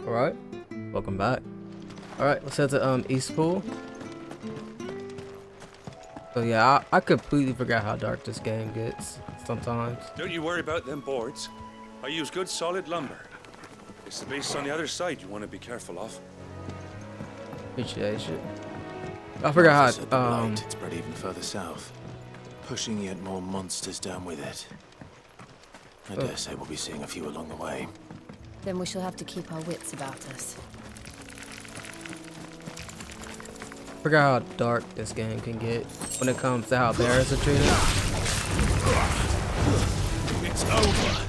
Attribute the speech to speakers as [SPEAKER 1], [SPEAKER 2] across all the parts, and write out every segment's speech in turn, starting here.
[SPEAKER 1] Alright, welcome back. Alright, let's head to East Pool. So yeah, I completely forgot how dark this game gets sometimes.
[SPEAKER 2] Don't you worry about them boards. I use good solid lumber. It's the base on the other side you want to be careful of.
[SPEAKER 1] Appreciate it. I forgot how
[SPEAKER 3] Blight, it's spread even further south, pushing yet more monsters down with it. I dare say we'll be seeing a few along the way.
[SPEAKER 4] Then we shall have to keep our wits about us.
[SPEAKER 1] forgot how dark this game can get when it comes to how bears are treated.
[SPEAKER 3] It's over.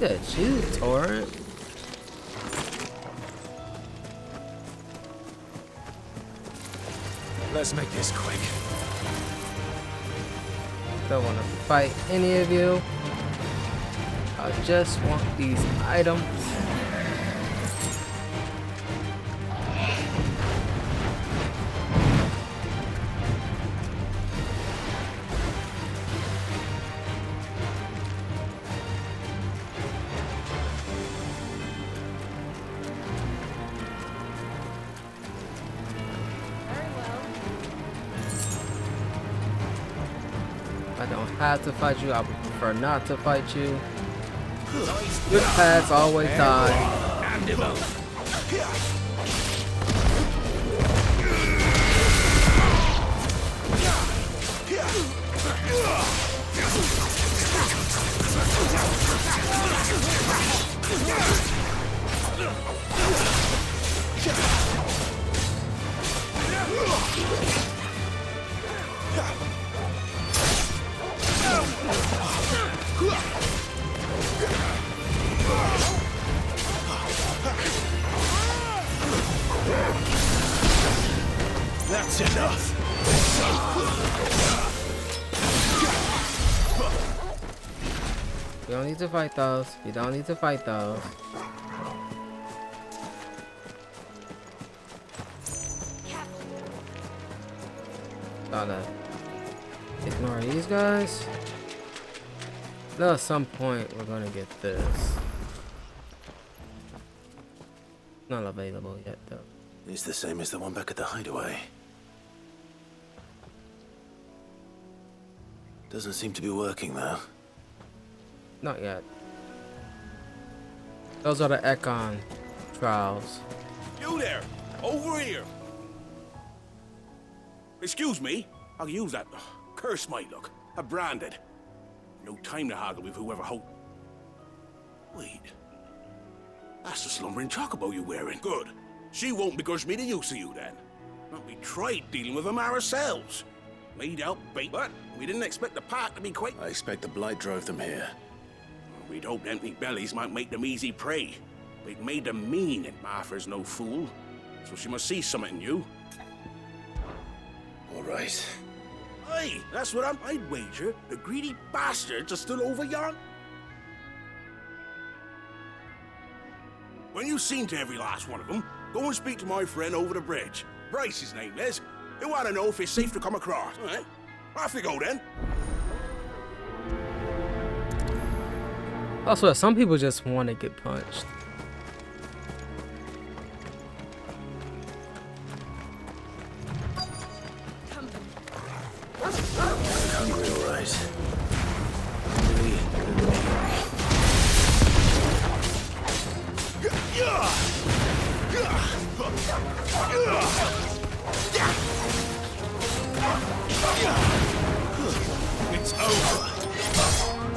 [SPEAKER 1] Yeah, you torrent.
[SPEAKER 3] Let's make this quick.
[SPEAKER 1] Don't want to fight any of you. I just want these items. I don't have to fight you. I would prefer not to fight you. Good paths always die.
[SPEAKER 3] That's enough.
[SPEAKER 1] You don't need to fight those. You don't need to fight those. Gotta ignore these guys. Though at some point we're gonna get this. Not available yet though.
[SPEAKER 3] It's the same as the one back at the hideaway. Doesn't seem to be working though.
[SPEAKER 1] Not yet. Those are the Eikon trials.
[SPEAKER 5] You there! Over here! Excuse me, I can use that curse might look. I'm branded. No time to haggle with whoever Wait. That's the slumbering chocobo you're wearing. Good. She won't begrudge me the use of you then. But we tried dealing with them ourselves. Laid out bait, but we didn't expect the pack to be quite...
[SPEAKER 3] I expect the Blight drove them here.
[SPEAKER 5] We'd hoped empty bellies might make them easy prey. But it made them mean, and Martha's no fool. So she must see something in you.
[SPEAKER 3] All right.
[SPEAKER 5] Aye, that's what I'd wager. The greedy bastards are still over yon. When you've seen to every last one of them, go and speak to my friend over the bridge. Bryce, his name is. He'll want to know if it's safe to come across. All right. Off you go then.
[SPEAKER 1] Also, some people just want to get punched.
[SPEAKER 3] Hungry, all right.
[SPEAKER 5] It's over. It's over.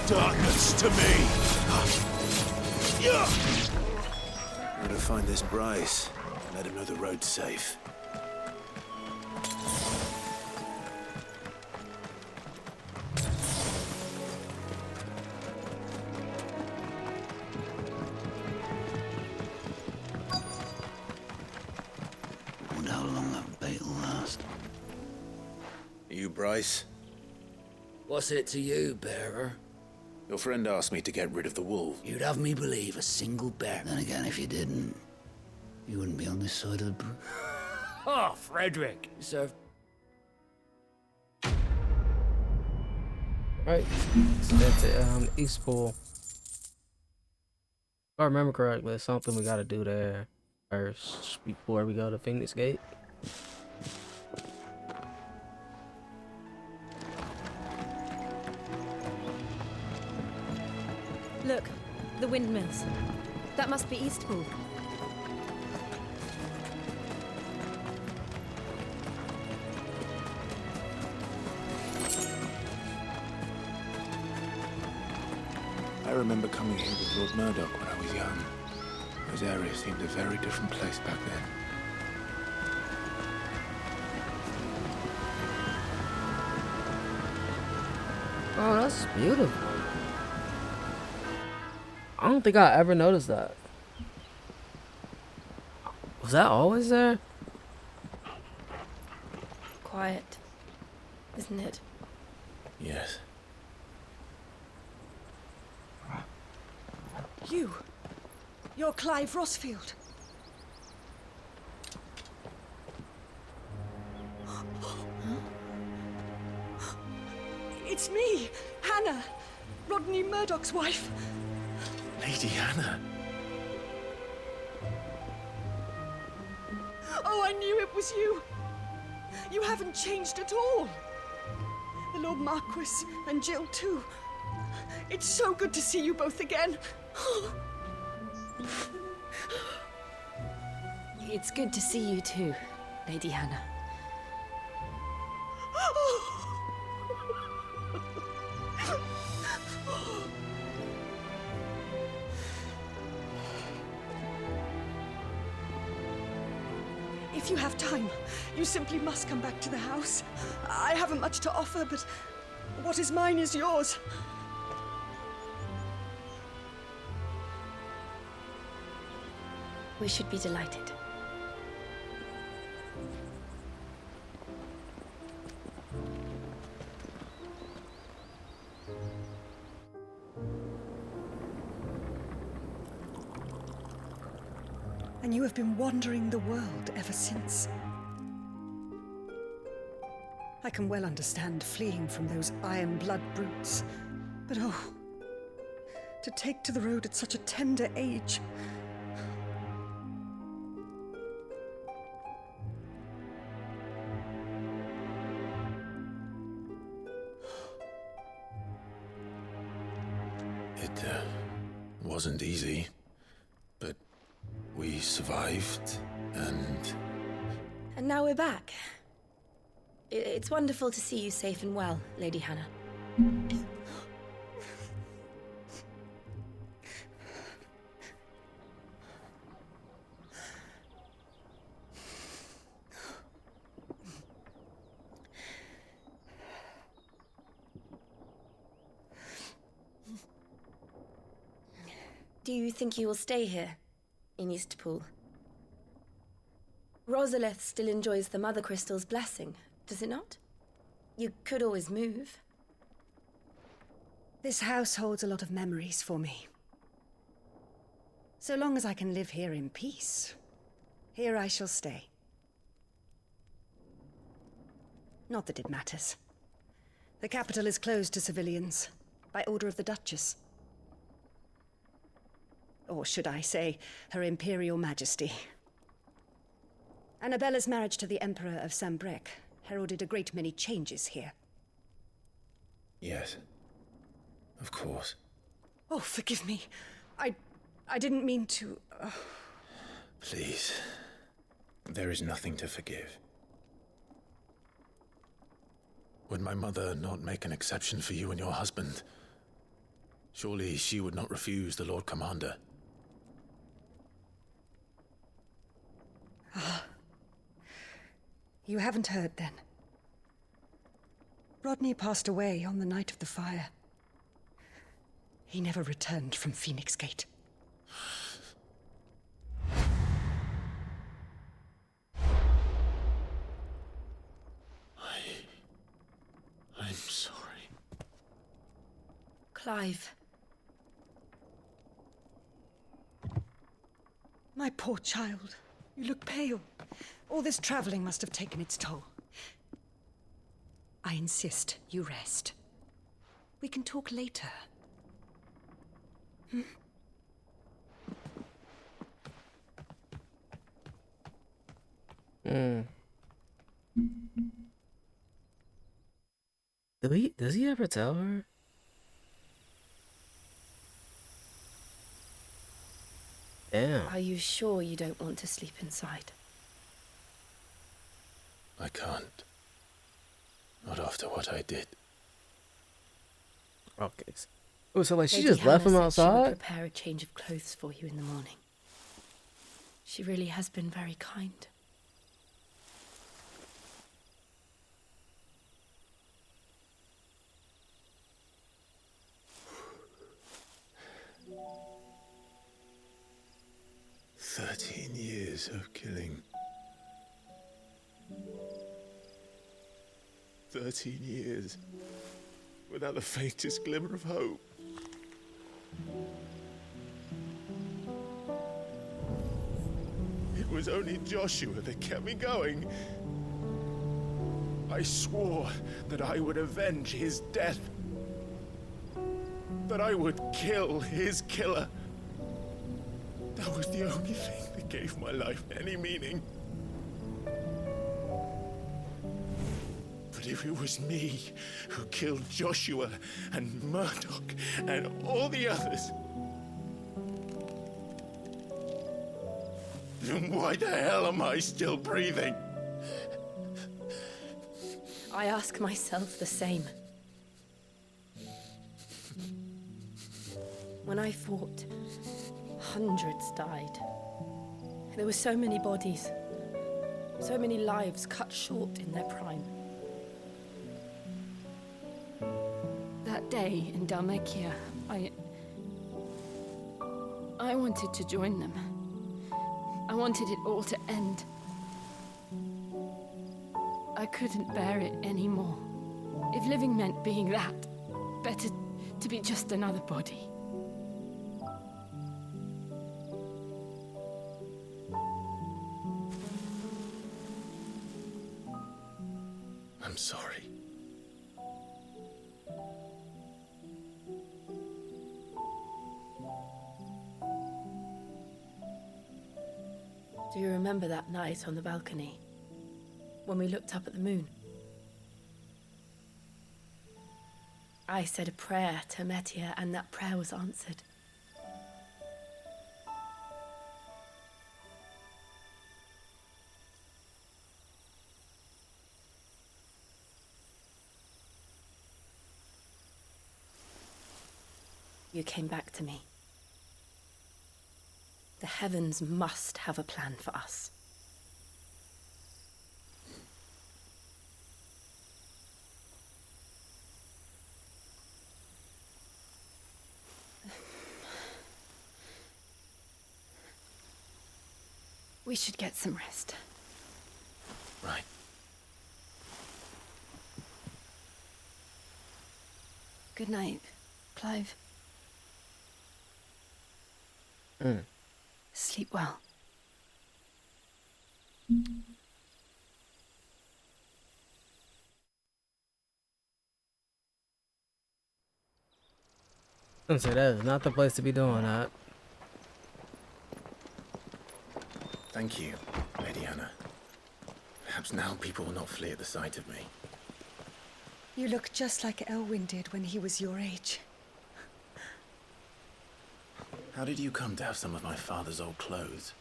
[SPEAKER 3] Darkness to me! Gotta find this Bryce. Let him know the road's safe.
[SPEAKER 6] Wonder how long that bait will last.
[SPEAKER 3] You, Bryce?
[SPEAKER 6] What's it to you, bearer?
[SPEAKER 3] Your friend asked me to get rid of the wolf.
[SPEAKER 6] You'd have me believe a single bear. Then again, if you didn't, you wouldn't be on this side of the brook.
[SPEAKER 7] Oh, Frederick.
[SPEAKER 6] You served.
[SPEAKER 1] Right, so that's it. East Pool. If I remember correctly, it's something we gotta do there first before we go to Phoenix Gate.
[SPEAKER 4] Look, the windmills. That must be Eastpool.
[SPEAKER 3] I remember coming here with Lord Murdoch when I was young. Those areas seemed a very different place back then.
[SPEAKER 1] Oh, that's beautiful. I don't think I ever noticed that. Was that always there?
[SPEAKER 4] Quiet, isn't it?
[SPEAKER 3] Yes.
[SPEAKER 8] You're Clive Rosfield. It's me, Hanna, Rodney Murdoch's wife.
[SPEAKER 3] Lady Hanna.
[SPEAKER 8] Oh, I knew it was you. You haven't changed at all. The Lord Marquis and Jill too. It's so good to see you both again.
[SPEAKER 4] It's good to see you too, Lady Hanna.
[SPEAKER 8] If you have time, you simply must come back to the house. I haven't much to offer, but what is mine is yours.
[SPEAKER 4] We should be delighted.
[SPEAKER 8] And you have been wandering the world ever since. I can well understand fleeing from those iron blood brutes, but oh, to take to the road at such a tender age.
[SPEAKER 3] It wasn't easy, but we survived, and
[SPEAKER 4] And now we're back. It's wonderful to see you safe and well, Lady Hanna. Do you think you will stay here, in Eastpool? Rosalith still enjoys the Mothercrystals' blessing, does it not? You could always move.
[SPEAKER 8] This house holds a lot of memories for me. So long as I can live here in peace, here I shall stay. Not that it matters. The capital is closed to civilians, by order of the Duchess. Or should I say, Her Imperial Majesty. Annabella's marriage to the Emperor of Sambrec heralded a great many changes here.
[SPEAKER 3] Yes. Of course.
[SPEAKER 8] Oh, forgive me. I didn't mean to...
[SPEAKER 3] Please. There is nothing to forgive. Would my mother not make an exception for you and your husband? Surely she would not refuse the Lord Commander.
[SPEAKER 8] You haven't heard, then. Rodney passed away on the night of the fire. He never returned from Phoenix Gate.
[SPEAKER 3] I'm sorry.
[SPEAKER 4] Clive.
[SPEAKER 8] My poor child. You look pale. All this traveling must have taken its toll. I insist you rest. We can talk later.
[SPEAKER 1] Does he ever tell her? Damn.
[SPEAKER 4] Are you sure you don't want to sleep inside?
[SPEAKER 3] I can't. Not after what I did.
[SPEAKER 1] Okay. Oh, so like she
[SPEAKER 4] Lady
[SPEAKER 1] just left him
[SPEAKER 4] Hanna said she would
[SPEAKER 1] outside?
[SPEAKER 4] prepare a change of clothes for you in the morning. She really has been very kind.
[SPEAKER 3] Years of killing. 13 years. Without the faintest glimmer of hope. It was only Joshua that kept me going. I swore that I would avenge his death. That I would kill his killer. That was the only thing that gave my life any meaning. But if it was me who killed Joshua and Murdoch and all the others, then why the hell am I still breathing?
[SPEAKER 4] I ask myself the same. When I fought, hundreds died. There were so many bodies, so many lives cut short in their prime. That day in Dalmekia, I wanted to join them. I wanted it all to end. I couldn't bear it anymore. If living meant being that, better to be just another body.
[SPEAKER 3] I'm sorry.
[SPEAKER 4] Do you remember that night on the balcony? When we looked up at the moon? I said a prayer to Metia, and that prayer was answered. You came back to me. The heavens must have a plan for us. We should get some rest.
[SPEAKER 3] Right.
[SPEAKER 4] Good night, Clive. Sleep well.
[SPEAKER 1] I'm say that is not the place to be doing that.
[SPEAKER 3] Thank you, Lady Hanna. Perhaps now people will not flee at the sight of me.
[SPEAKER 8] You look just like Elwyn did when he was your age.
[SPEAKER 3] How did you come to have some of my father's old clothes?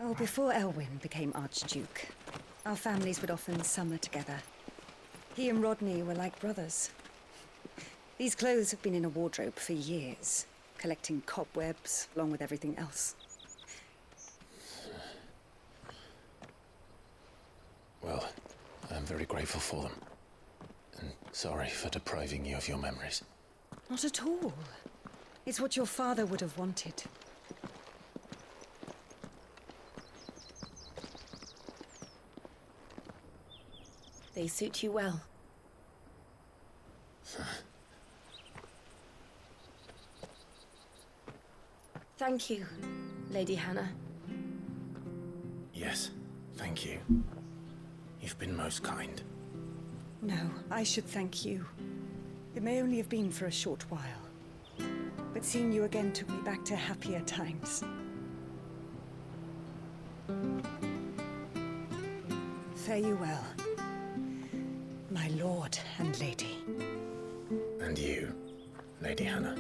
[SPEAKER 8] Oh, before Elwyn became Archduke, our families would often summer together. He and Rodney were like brothers. These clothes have been in a wardrobe for years, collecting cobwebs along with everything else.
[SPEAKER 3] Well, I'm very grateful for them. And sorry for depriving you of your memories.
[SPEAKER 8] Not at all. It's what your father would have wanted.
[SPEAKER 4] They suit you well. Thank you, Lady Hanna.
[SPEAKER 3] Yes, thank you. You've been most kind.
[SPEAKER 8] No, I should thank you. It may only have been for a short while, but seeing you again took me back to happier times. Fare you well, my lord and lady.
[SPEAKER 3] And you, Lady Hanna.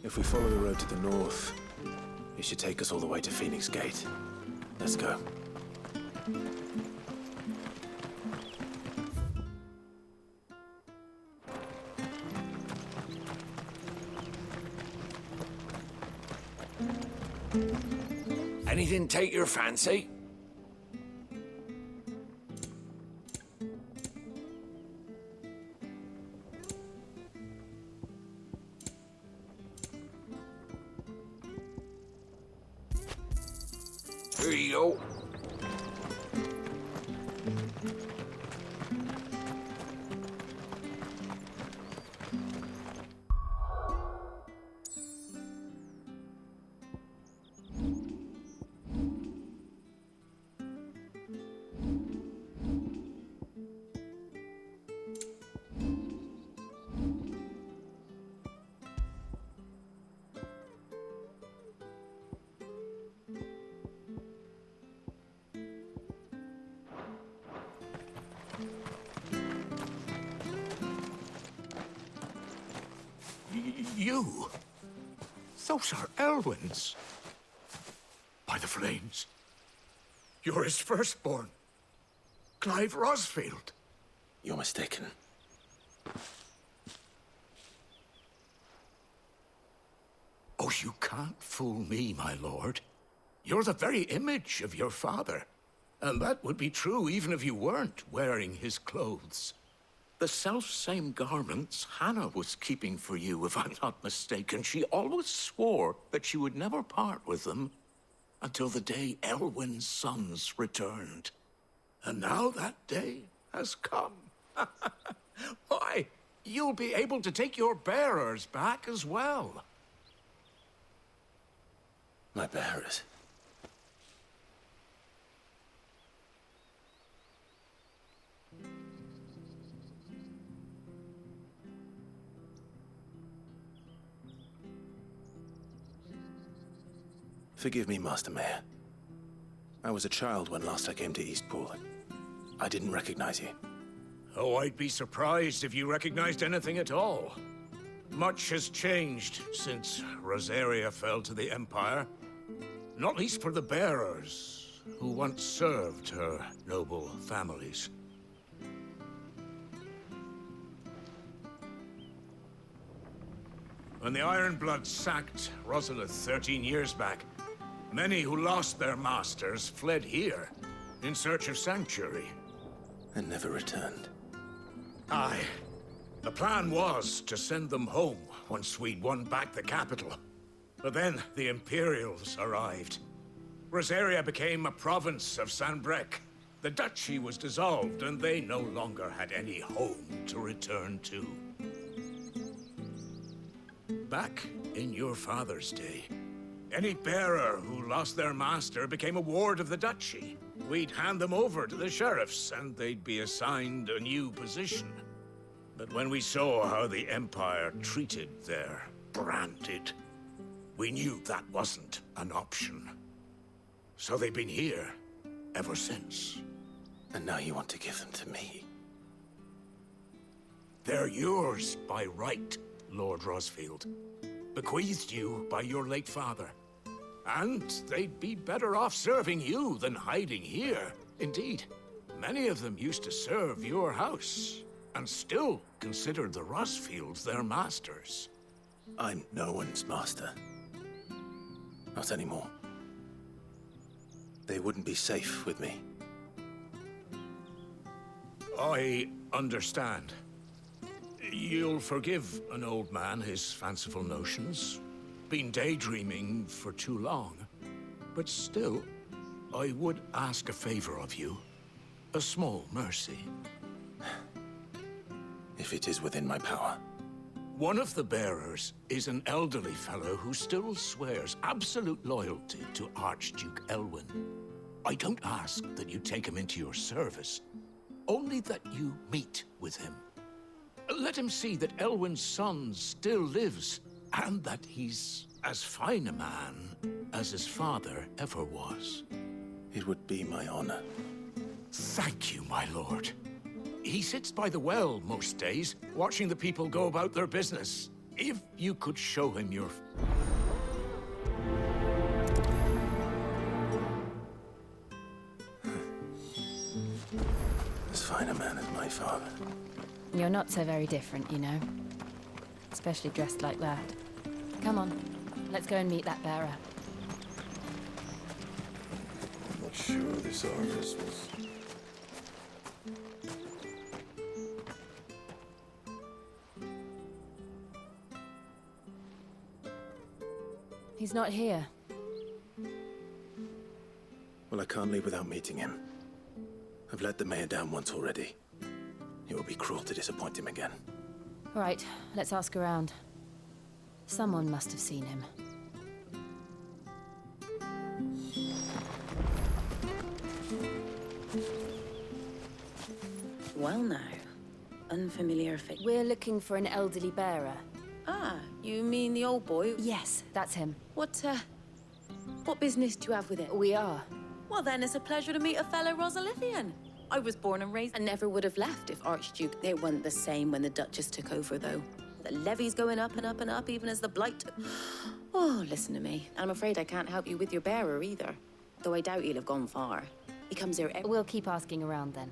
[SPEAKER 3] If we follow the road to the north, it should take us all the way to Phoenix Gate. Let's go.
[SPEAKER 7] Anything take your fancy? Here you go.
[SPEAKER 5] You? Those are Elwyn's. By the flames. You're his firstborn. Clive Rosfield.
[SPEAKER 3] You're mistaken.
[SPEAKER 5] Oh, you can't fool me, my lord. You're the very image of your father. And that would be true even if you weren't wearing his clothes. The self-same garments Hanna was keeping for you, if I'm not mistaken. She always swore that she would never part with them until the day Elwyn's sons returned. And now that day has come. Why, you'll be able to take your bearers back as well.
[SPEAKER 3] My bearers. Forgive me, Master Mayor. I was a child when last I came to Eastpool. I didn't recognize you.
[SPEAKER 5] Oh, I'd be surprised if you recognized anything at all. Much has changed since Rosaria fell to the Empire. Not least for the bearers, who once served her noble families. When the Ironbloods sacked Rosalith 13 years back, many who lost their masters fled here in search of sanctuary.
[SPEAKER 3] And never returned.
[SPEAKER 5] Aye. The plan was to send them home once we'd won back the capital. But then the Imperials arrived. Rosaria became a province of Sanbreque. The duchy was dissolved, and they no longer had any home to return to. Back in your father's day, any bearer who lost their master became a ward of the duchy. We'd hand them over to the sheriffs, and they'd be assigned a new position. But when we saw how the Empire treated their branded, we knew that wasn't an option. So they've been here ever since.
[SPEAKER 3] And now you want to give them to me?
[SPEAKER 5] They're yours by right, Lord Rosfield. Bequeathed you by your late father. And they'd be better off serving you than hiding here. Indeed, many of them used to serve your house, and still considered the Rosfields their masters.
[SPEAKER 3] I'm no one's master. Not anymore. They wouldn't be safe with me.
[SPEAKER 5] I understand. You'll forgive an old man his fanciful notions. Been daydreaming for too long. But still, I would ask a favor of you. A small mercy.
[SPEAKER 3] If it is within my power.
[SPEAKER 5] One of the bearers is an elderly fellow who still swears absolute loyalty to Archduke Elwyn. I don't ask that you take him into your service, only that you meet with him. Let him see that Elwyn's son still lives, and that he's as fine a man as his father ever was.
[SPEAKER 3] It would be my honor.
[SPEAKER 5] Thank you, my lord. He sits by the well most days, watching the people go about their business. If you could show him your...
[SPEAKER 3] As fine a man as my father.
[SPEAKER 9] You're not so very different, you know. Especially dressed like that. Come on, let's go and meet that bearer.
[SPEAKER 3] I'm not sure this office was...
[SPEAKER 9] He's not here.
[SPEAKER 3] Well, I can't leave without meeting him. I've let the mayor down once already. It would be cruel to disappoint him again.
[SPEAKER 9] All right, let's ask around. Someone must have seen him.
[SPEAKER 10] Well now, unfamiliar figure.
[SPEAKER 9] We're looking for an elderly bearer.
[SPEAKER 10] Ah, you mean the old boy?
[SPEAKER 9] Yes, that's him.
[SPEAKER 10] What business do you have with it?
[SPEAKER 9] We are.
[SPEAKER 10] Well then, it's a pleasure to meet a fellow Rosalithian. I was born and raised and never would have left if Archduke... They weren't the same when the Duchess took over, though. The levy's going up and up and up, even as the Blight took... Oh, listen to me. I'm afraid I can't help you with your bearer, either. Though I doubt he'll have gone far. He comes here every...
[SPEAKER 9] We'll keep asking around, then.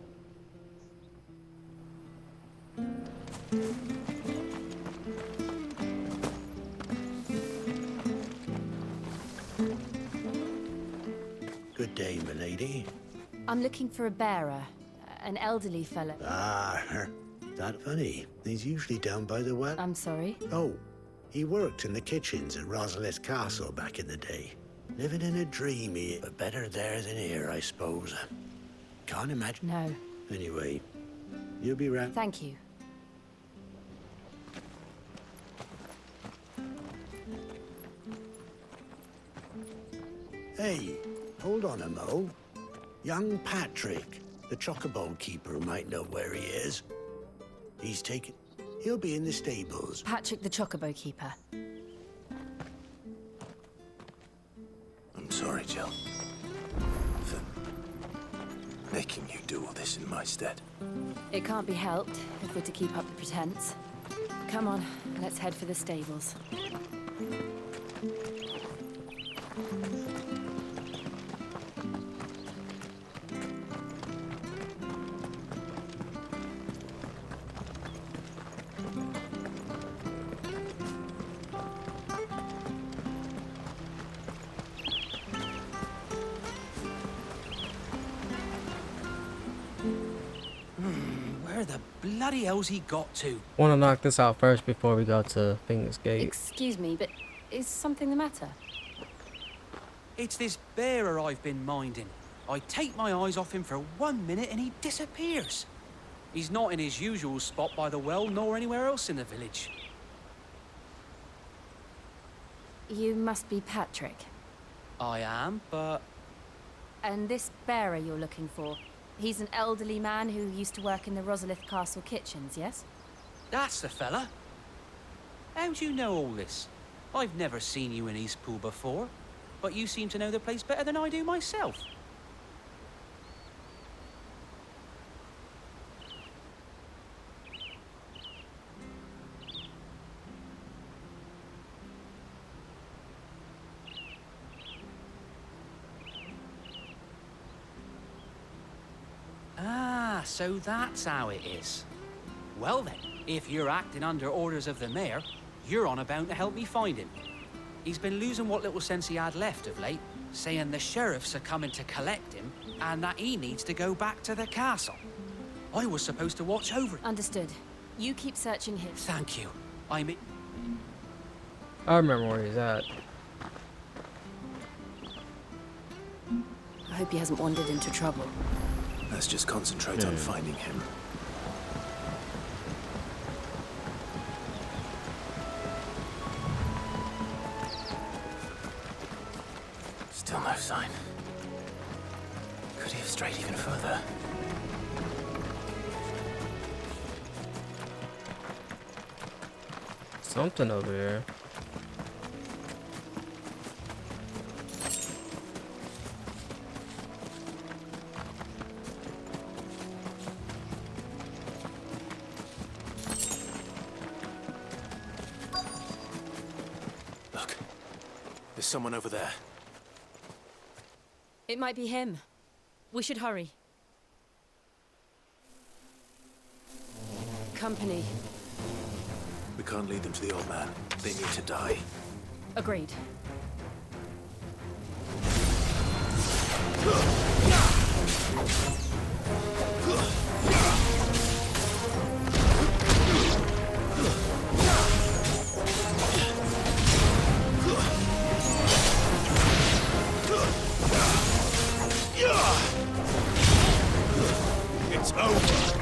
[SPEAKER 11] Good day, milady.
[SPEAKER 9] I'm looking for a bearer. An elderly fellow.
[SPEAKER 11] Ah, that funny. He's usually down by the well.
[SPEAKER 9] I'm sorry?
[SPEAKER 11] Oh, he worked in the kitchens at Rosalith Castle back in the day. Living in a dream, but better there than here, I suppose. Can't imagine.
[SPEAKER 9] No.
[SPEAKER 11] Anyway, you'll be right.
[SPEAKER 9] Thank you.
[SPEAKER 11] Hey, hold on a mo. Young Patrick, the chocobo keeper, might know where he is. He'll be in the stables.
[SPEAKER 9] Patrick the chocobo keeper.
[SPEAKER 3] I'm sorry, Jill. For making you do all this in my stead.
[SPEAKER 9] It can't be helped if we're to keep up the pretense. Come on, let's head for the stables.
[SPEAKER 6] Where the
[SPEAKER 12] bloody hell's he got to?
[SPEAKER 1] Want to knock this out first before we go to Phoenix Gate.
[SPEAKER 9] Excuse me, but is something the matter?
[SPEAKER 12] It's this bearer I've been minding. I take my eyes off him for 1 minute and he disappears. He's not in his usual spot by the well, nor anywhere else in the village.
[SPEAKER 9] You must be Patrick.
[SPEAKER 12] I am, but...
[SPEAKER 9] And this bearer you're looking for, he's an elderly man who used to work in the Rosalith Castle kitchens, yes?
[SPEAKER 12] That's the fella. How do you know all this? I've never seen you in Eastpool before, but you seem to know the place better than I do myself. Ah, so that's how it is. Well then, if you're acting under orders of the mayor, you're on about to help me find him. He's been losing what little sense he had left of late, saying the sheriffs are coming to collect him and that he needs to go back to the castle. I was supposed to watch over him.
[SPEAKER 9] Understood. You keep searching him.
[SPEAKER 12] Thank you.
[SPEAKER 1] I remember where he's at.
[SPEAKER 9] I hope he hasn't wandered into trouble.
[SPEAKER 3] Let's just concentrate on finding him. Still no sign. Could he have strayed even further?
[SPEAKER 1] Something over here.
[SPEAKER 3] Look, there's someone over there.
[SPEAKER 9] It might be him. We should hurry. Company.
[SPEAKER 3] We can't lead them to the old man. They need to die.
[SPEAKER 9] Agreed.
[SPEAKER 5] It's over.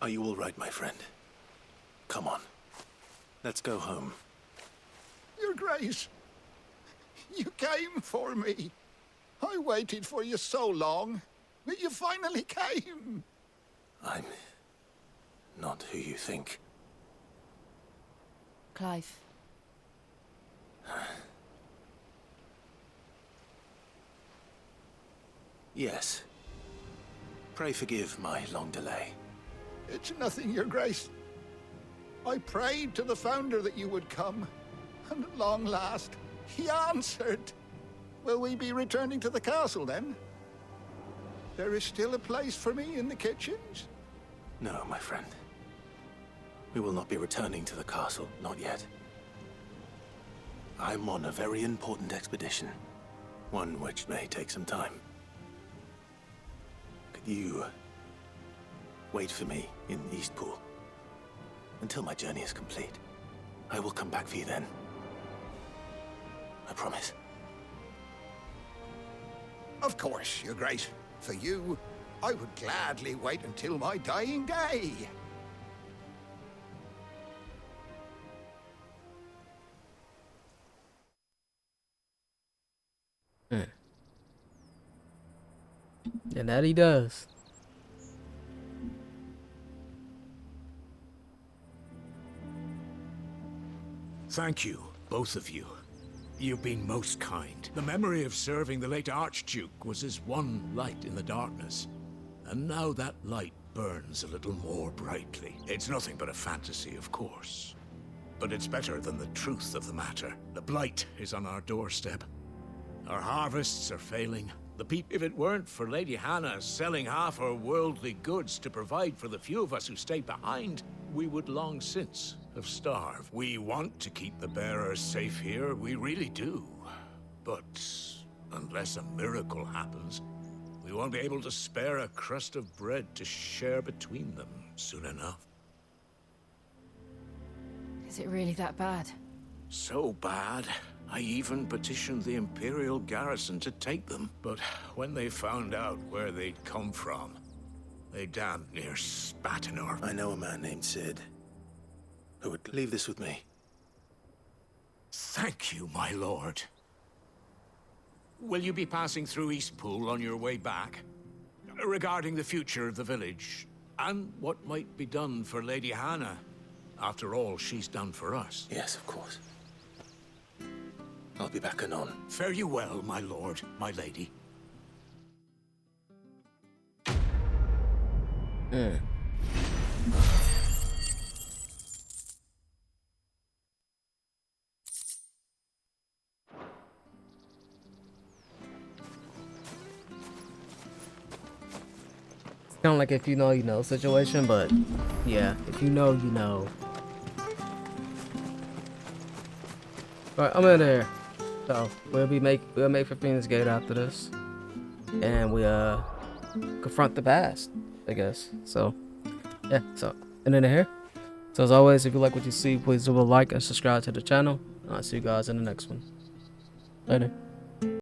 [SPEAKER 3] Are you all right, my friend? Come on. Let's go home.
[SPEAKER 13] Your Grace, you came for me. I waited for you so long, but you finally came.
[SPEAKER 3] I'm not who you think.
[SPEAKER 9] Clive.
[SPEAKER 3] Yes. Pray forgive my long delay.
[SPEAKER 13] It's nothing, Your Grace. I prayed to the Founder that you would come, and at long last, he answered. Will we be returning to the castle, then? There is still a place for me in the kitchens?
[SPEAKER 3] No, my friend. We will not be returning to the castle, not yet. I'm on a very important expedition, one which may take some time. Could you wait for me in Eastpool until my journey is complete? I will come back for you then. I promise.
[SPEAKER 13] Of course, Your Grace. For you, I would gladly wait until my dying day.
[SPEAKER 1] And that he does.
[SPEAKER 5] Thank you, both of you. You've been most kind. The memory of serving the late Archduke was as one light in the darkness. And now that light burns a little more brightly. It's nothing but a fantasy, of course. But it's better than the truth of the matter. The Blight is on our doorstep. Our harvests are failing. If it weren't for Lady Hanna selling half her worldly goods to provide for the few of us who stay behind, we would long since have starved. We want to keep the bearers safe here, we really do. But unless a miracle happens, we won't be able to spare a crust of bread to share between them soon enough.
[SPEAKER 9] Is it really that bad?
[SPEAKER 5] So bad, I even petitioned the Imperial garrison to take them. But when they found out where they'd come from, they damn near spat in our...
[SPEAKER 3] I know a man named Sid who would leave this with me.
[SPEAKER 5] Thank you, my lord. Will you be passing through Eastpool on your way back? Regarding the future of the village, and what might be done for Lady Hanna, after all she's done for us.
[SPEAKER 3] Yes, of course. I'll be back anon.
[SPEAKER 5] Fare you well, my lord, my lady.
[SPEAKER 1] Kind of like if you know, you know situation, but yeah, if you know, you know. Alright, I'm in there. So we'll make for Phoenix Gate after this, and we confront the past, I guess. So yeah, so and in here. So as always, if you like what you see, please do a like and subscribe to the channel. I'll see you guys in the next one. Later.